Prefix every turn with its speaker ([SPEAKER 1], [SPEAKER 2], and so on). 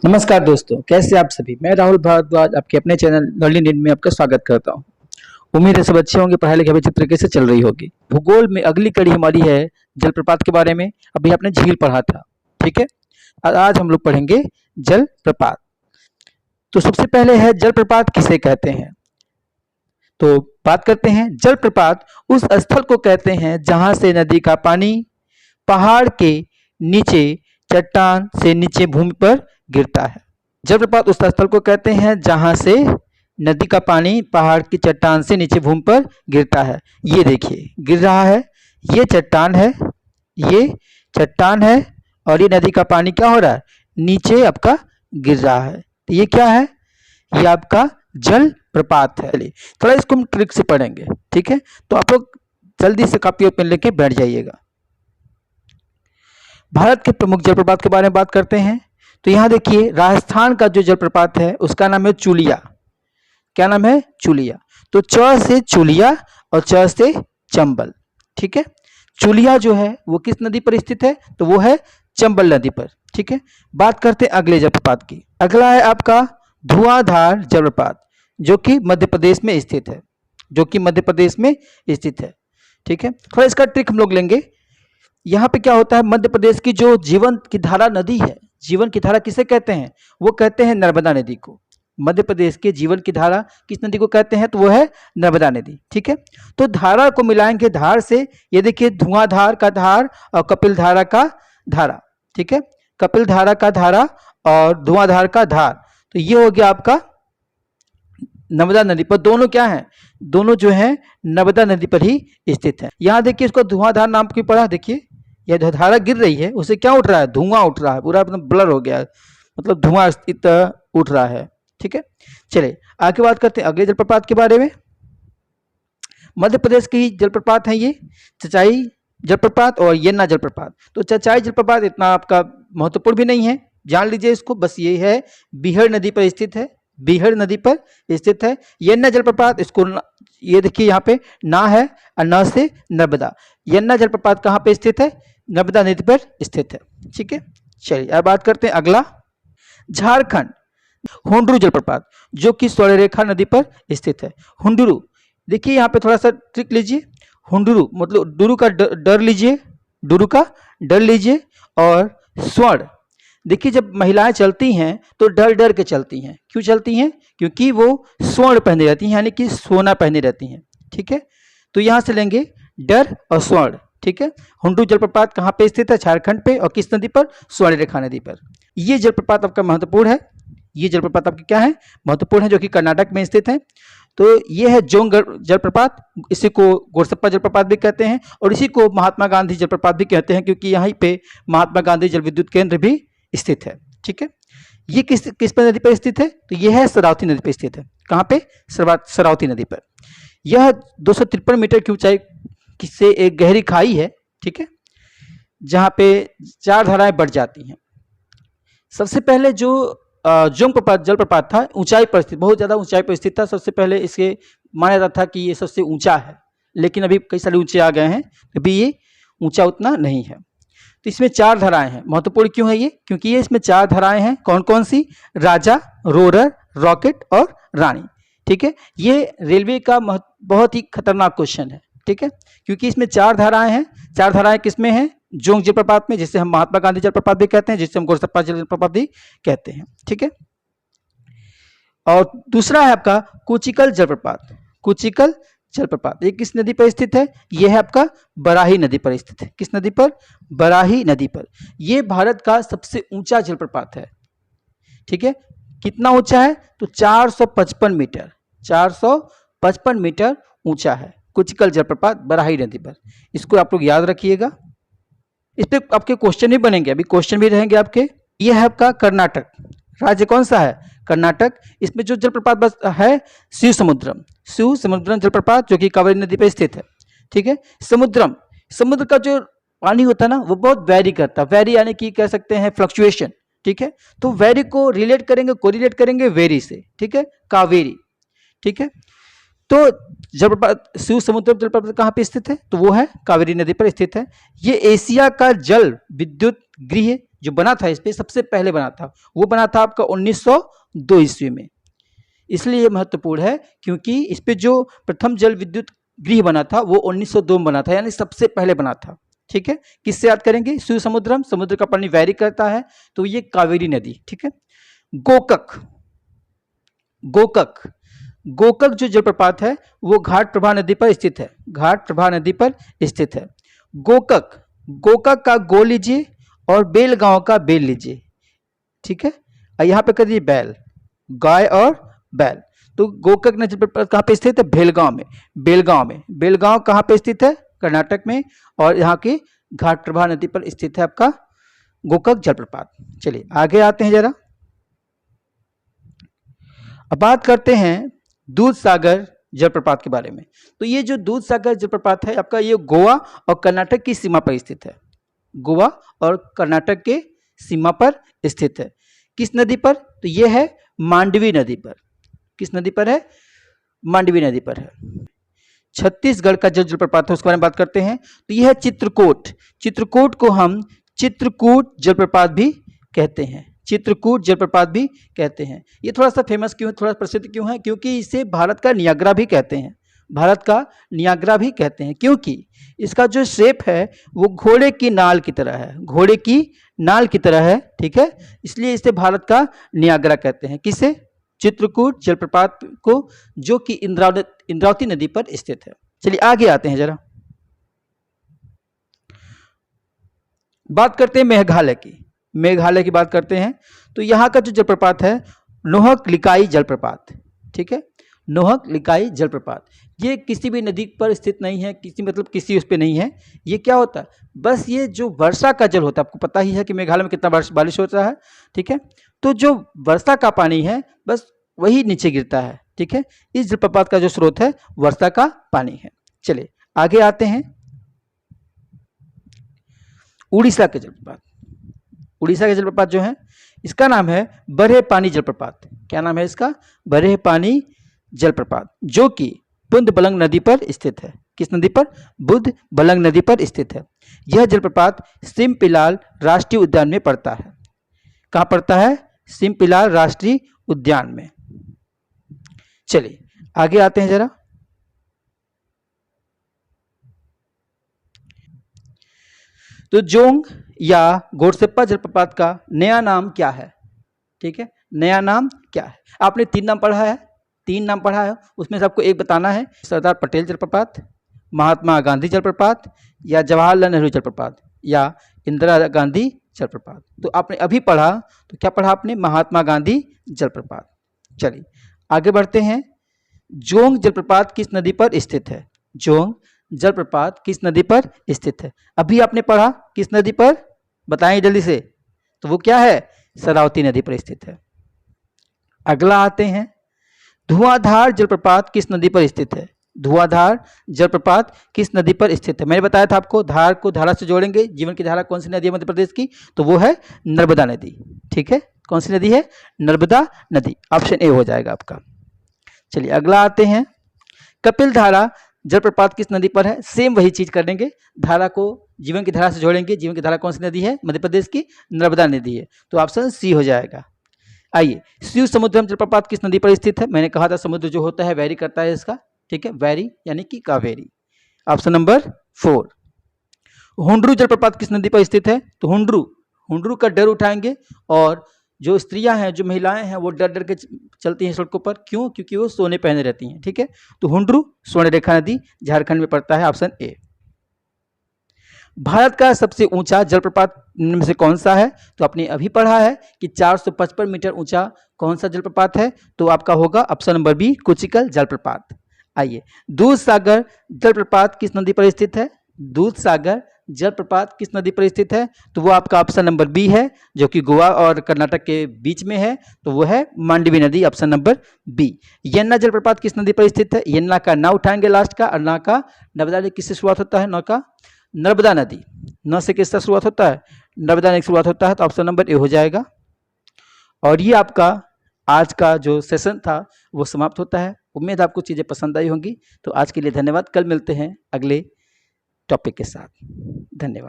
[SPEAKER 1] नमस्कार दोस्तों, कैसे आप सभी। मैं राहुल भारद्वाज आपके अपने चैनल लर्निंग नीड में आपका स्वागत करता हूं। उम्मीद है सब अच्छे होंगे, पढ़ाई लिखाई अच्छी तरीके से चल रही होगी। भूगोल में अगली कड़ी हमारी है जलप्रपात के बारे में। अभी आपने झील पढ़ा था, ठीक है। और आज हम लोग पढ़ेंगे जलप्रपात। तो सबसे पहले है जलप्रपात किसे कहते हैं। तो बात करते हैं, जलप्रपात उस स्थल को कहते हैं जहां से नदी का पानी पहाड़ के नीचे चट्टान से नीचे भूमि पर गिरता है। जलप्रपात उस स्थल को कहते हैं जहां से नदी का पानी पहाड़ की चट्टान से नीचे भूमि पर गिरता है। ये देखिए गिर रहा है, ये चट्टान है, ये चट्टान है और ये नदी का पानी क्या हो रहा है, नीचे आपका गिर रहा है। तो ये क्या है, ये आपका जल प्रपात है। थोड़ा इसको हम ट्रिक से पढ़ेंगे, ठीक है। तो आप लोग जल्दी से कॉपी और पेन लेके बैठ जाइएगा। भारत के प्रमुख जलप्रपात के बारे में बात करते हैं। तो यहाँ देखिए राजस्थान का जो जलप्रपात है उसका नाम है चुलिया। क्या नाम है, चुलिया। तो च से चुलिया और च से चंबल, ठीक है। चुलिया जो है वो किस नदी पर स्थित है, तो वो है चंबल नदी पर, ठीक है। बात करते हैं अगले जलप्रपात की। अगला है आपका धुआंधार जलप्रपात, जो कि मध्य प्रदेश में स्थित है, जो कि मध्य प्रदेश में स्थित है, ठीक है। थोड़ा इसका ट्रिक हम लोग लेंगे। यहाँ पे क्या होता है, मध्य प्रदेश की जो जीवन की धारा नदी है, जीवन की धारा किसे कहते हैं, वो कहते हैं नर्मदा नदी को। मध्य प्रदेश के जीवन की धारा किस नदी को कहते हैं, तो वो है नर्मदा नदी, ठीक है। तो धारा को मिलाएंगे धार से, ये देखिए धुआंधार का धार और कपिल धारा का धारा, ठीक है। कपिल धारा का धारा और धुआंधार का धार, तो ये हो गया आपका नर्मदा नदी पर। दोनों क्या हैं, दोनों जो है नर्मदा नदी पर ही स्थित है। यहाँ देखिए इसको धुआंधार नाम क्यों पड़ा, देखिए यह जो धारा गिर रही है उसे क्या उठ रहा है, धुआं उठ रहा है, पूरा मतलब ब्लर हो गया है, मतलब धुआं उठ रहा है, ठीक है। चलिए आगे बात करते हैं अगले जलप्रपात के बारे में। मध्य प्रदेश के ही जलप्रपात है ये, चचाई जलप्रपात और येन्ना जलप्रपात। तो चचाई जलप्रपात इतना आपका महत्वपूर्ण भी नहीं है, जान लीजिए इसको, बस ये है बीहड़ नदी पर स्थित है, बीहड़ नदी पर स्थित है। येन्ना जलप्रपात, इसको ये देखिए यहाँ पे ना है और न से नर्मदा। येन्ना जलप्रपात कहाँ पे स्थित है, नर्मदा नदी पर स्थित है, ठीक है। चलिए अब बात करते हैं अगला, झारखंड हुंडरू जलप्रपात, जो कि स्वर्ण रेखा नदी पर स्थित है। हुंडरू, देखिए यहाँ पे थोड़ा सा ट्रिक लीजिए। हुंडरू मतलब डुरू का डर लीजिए, डुरू का डर लीजिए। और स्वर्ण, देखिए जब महिलाएं चलती हैं तो डर डर के चलती हैं। क्यों चलती हैं, क्योंकि वो स्वर्ण पहने रहती हैं, यानी कि सोना पहने रहती हैं, ठीक है। तो यहाँ से लेंगे डर और स्वर्ण, ठीक है। हुंडरू जलप्रपात कहाँ पे स्थित है, झारखंड पे, और किस नदी पर, स्वर्ण रेखा नदी पर। ये जलप्रपात आपका महत्वपूर्ण है, ये जलप्रपात आपकी क्या है, महत्वपूर्ण है, जो कि कर्नाटक में स्थित है। तो ये है जोंग जलप्रपात, इसी को गोरसप्पा जलप्रपात भी कहते हैं और इसी को महात्मा गांधी जलप्रपात भी कहते हैं, क्योंकि यहीं पे महात्मा गांधी जल विद्युत केंद्र भी स्थित है, ठीक है। ये किस किस पर नदी पर स्थित है, तो यह है शरावती नदी पर स्थित है। कहाँ पे, शरावती नदी पर। यह 253 मीटर की ऊंचाई से एक गहरी खाई है, ठीक है, जहाँ पे 4 धाराएं बढ़ जाती हैं। सबसे पहले जो जोंग जलप्रपात था ऊंचाई पर स्थित, बहुत ज़्यादा ऊंचाई पर स्थित था। सबसे पहले इसे माना जाता था कि ये सबसे ऊंचा है, लेकिन अभी कई सारे ऊंचे आ गए हैं, अभी ये ऊंचा उतना नहीं है। तो इसमें 4 धाराएं हैं। महत्वपूर्ण क्यों है ये, क्योंकि ये इसमें 4 धाराएं हैं। कौन कौन सी, राजा, रोरर, रॉकेट और रानी, ठीक है। ये रेलवे का बहुत ही खतरनाक क्वेश्चन है, ठीक है, क्योंकि इसमें 4 धाराएं हैं। 4 धाराएं किसमें हैं, जोंग जलप्रपात में, जिसे हम महात्मा गांधी जलप्रपात भी कहते हैं, जिसे हम गोरसप्पा जलप्रपात भी कहते हैं, ठीक है। और दूसरा है आपका कुचिकल जलप्रपात। कुचिकल जलप्रपात ये किस नदी पर स्थित है, यह है आपका बराही नदी पर स्थित है। किस नदी पर, बराही नदी पर। यह भारत का सबसे ऊंचा जलप्रपात है, ठीक है। कितना ऊंचा है, तो 455 मीटर, 455 मीटर ऊंचा है कुचिकल जलप्रपात बराही नदी पर। इसको आप लोग याद रखिएगा, इस पे आपके क्वेश्चन भी बनेंगे, अभी क्वेश्चन भी रहेंगे आपके। यह है आपका कर्नाटक, राज्य कौन सा है, कर्नाटक। इसमें जो जलप्रपात बस है शिव समुद्रम जलप्रपात, जो कि कावेरी नदी पर स्थित है, ठीक है। समुद्रम, समुद्र का जो पानी होता है ना वो बहुत वेरी करता है, वेरी यानी कि कह सकते हैं फ्लक्चुएशन, ठीक है। तो वेरी को रिलेट करेंगे, कोरिलेट करेंगे वेरी से, ठीक है, कावेरी, ठीक है। तो जलप्रपात शिव समुद्र जलप्रपात कहाँ पे स्थित है, तो वो है कावेरी नदी पर स्थित है। ये एशिया का जल विद्युत गृह जो बना था इस पे सबसे पहले बना था, वो बना था आपका 1902 ईस्वी में। इसलिए ये महत्वपूर्ण है क्योंकि इस पे जो प्रथम जल विद्युत गृह बना था वो 1902 में बना था, यानी सबसे पहले बना था। ठीक है, किससे याद करेंगे? शिव समुद्रम, समुद्र का पानी वैरी करता है तो ये कावेरी नदी। ठीक है, गोकक, गोकक, गोकक जो जलप्रपात है वो घाट प्रभा नदी पर स्थित है, घाट प्रभा नदी पर स्थित है। गोकक, गोकक का गो लीजिए और बेल गांव का बेल लीजिए। ठीक है, और यहाँ पे कर दीजिए बैल, गाय और बैल। तो गोकक नदी जलप्रपात कहाँ पे स्थित है? बेलगांव में, बेलगांव में। बेलगांव कहाँ पे स्थित है? कर्नाटक में, और यहाँ की घाट प्रभा नदी पर स्थित है आपका गोकक जलप्रपात। चलिए आगे आते हैं जरा, अब बात करते हैं दूध सागर जलप्रपात के बारे में। तो ये जो दूध सागर जलप्रपात है आपका, ये गोवा और कर्नाटक की सीमा पर स्थित है, गोवा और कर्नाटक के सीमा पर स्थित है। किस नदी पर? तो ये है मांडवी नदी पर। किस नदी पर है? मांडवी नदी पर है। छत्तीसगढ़ का जो जलप्रपात है उसके बारे में बात करते हैं। तो यह है चित्रकूट, चित्रकूट को हम चित्रकूट जलप्रपात भी कहते हैं, चित्रकूट जलप्रपात भी कहते हैं। ये थोड़ा सा फेमस क्यों है, थोड़ा प्रसिद्ध क्यों है? क्योंकि इसे भारत का नियाग्रा भी कहते हैं, भारत का नियाग्रा भी कहते हैं, क्योंकि इसका जो शेप है वो घोड़े की नाल की तरह है, घोड़े की नाल की तरह है। ठीक है, इसलिए इसे भारत का नियाग्रा कहते हैं। किसे? चित्रकूट जलप्रपात को, जो कि इंद्रावती नदी पर स्थित है। चलिए आगे आते हैं जरा, बात करते हैं मेघालय की, मेघालय की बात करते हैं। तो यहाँ का जो जलप्रपात है नोहक लिकाई जलप्रपात। ठीक है, नोहक लिकाई जलप्रपात, ये किसी भी नदी पर स्थित नहीं है, किसी मतलब किसी उस पर नहीं है। ये क्या होता है? बस ये जो वर्षा का जल होता है, आपको पता ही है कि मेघालय में कितना बारिश होता है। ठीक है, तो जो वर्षा का पानी है बस वही नीचे गिरता है। ठीक है, इस जलप्रपात का जो स्रोत है वर्षा का पानी है। चलिए आगे आते हैं, उड़ीसा के जलप्रपात। उड़ीसा के जलप्रपात जो है इसका नाम है बरहे पानी जलप्रपात। क्या नाम है इसका? बरहे पानी जलप्रपात, जो कि बुंद बलंग नदी पर स्थित है। किस नदी पर? बुंद बलंग नदी पर स्थित है। यह जलप्रपात सिमपिलाल राष्ट्रीय उद्यान में पड़ता है। कहाँ पड़ता है? सिमपिलाल राष्ट्रीय उद्यान में। चलिए आगे आते हैं जरा, तो जोंग या गोडसेप्पा जलप्रपात का नया नाम क्या है? ठीक है, नया नाम क्या है? आपने 3 नाम पढ़ा है, 3 नाम पढ़ा है, उसमें से आपको एक बताना है। सरदार पटेल जलप्रपात, महात्मा गांधी जलप्रपात, या जवाहरलाल नेहरू जलप्रपात, या इंदिरा गांधी जलप्रपात। तो आपने अभी पढ़ा, तो क्या पढ़ा आपने? महात्मा गांधी जलप्रपात। चलिए आगे बढ़ते हैं, जोंग जलप्रपात किस नदी पर स्थित है? जोंग जलप्रपात किस नदी पर स्थित है? अभी आपने पढ़ा, किस नदी पर? बताएं जल्दी से। तो वो क्या है? शरावती नदी पर स्थित है। अगला आते हैं, धुआंधार जलप्रपात किस नदी पर स्थित है? धुआंधार जलप्रपात किस नदी पर स्थित है? मैंने बताया था आपको, धार को धारा से जोड़ेंगे। जीवन की धारा कौन सी नदी है मध्य प्रदेश की? तो वो है नर्मदा नदी। ठीक है, कौन सी नदी है? नर्मदा नदी। ऑप्शन ए हो जाएगा आपका। चलिए अगला आते हैं, कपिल धारा जलप्रपात किस नदी पर है? सेम वही चीज करेंगे, धारा को जीवन की धारा से जोड़ेंगे। जीवन की धारा कौन सी नदी है? मध्य प्रदेश की नर्मदा नदी है, तो ऑप्शन सी हो जाएगा। आइए, शिव समुद्रम जलप्रपात किस नदी पर स्थित है? मैंने कहा था समुद्र जो होता है वैरी करता है इसका। ठीक है, वैरी यानी कि कावेरी। Option number 4। हुंड्रू जलप्रपात किस नदी पर स्थित है? तो हुंड्रू, हुंड्रू का डर उठाएंगे, और जो स्त्रियां हैं, जो महिलाएं हैं, वो डर डर के चलती हैं सड़कों पर। क्यों? क्योंकि वो सोने पहने रहती हैं। ठीक है, तो हुंड्रू स्वर्ण रेखा नदी झारखंड में पड़ता है। Option A. भारत का सबसे ऊंचा जलप्रपात में से कौन सा है? तो आपने अभी पढ़ा है कि 455 मीटर ऊंचा कौन सा जलप्रपात है? तो आपका होगा ऑप्शन नंबर बी, कुचिकल जलप्रपात। आइए, दूध सागर जलप्रपात किस नदी पर स्थित है? दूध सागर जलप्रपात किस नदी पर स्थित है? तो वो आपका ऑप्शन नंबर बी है, जो कि गोवा और कर्नाटक के बीच में है। तो वो है मांडवी नदी, ऑप्शन नंबर बी। यन्ना जलप्रपात किस नदी पर स्थित है? यन्ना का ना उठाएंगे लास्ट का, और ना का नर्मदा नदी किससे शुरुआत होता है? ना का नर्मदा नदी, न से किससे शुरुआत होता है? नर्मदा नदी की शुरुआत होता है। तो ऑप्शन नंबर ए हो जाएगा। और ये आपका आज का जो सेशन था वो समाप्त होता है। उम्मीद आपको चीज़ें पसंद आई होंगी। तो आज के लिए धन्यवाद, कल मिलते हैं अगले टॉपिक के साथ। धन्यवाद।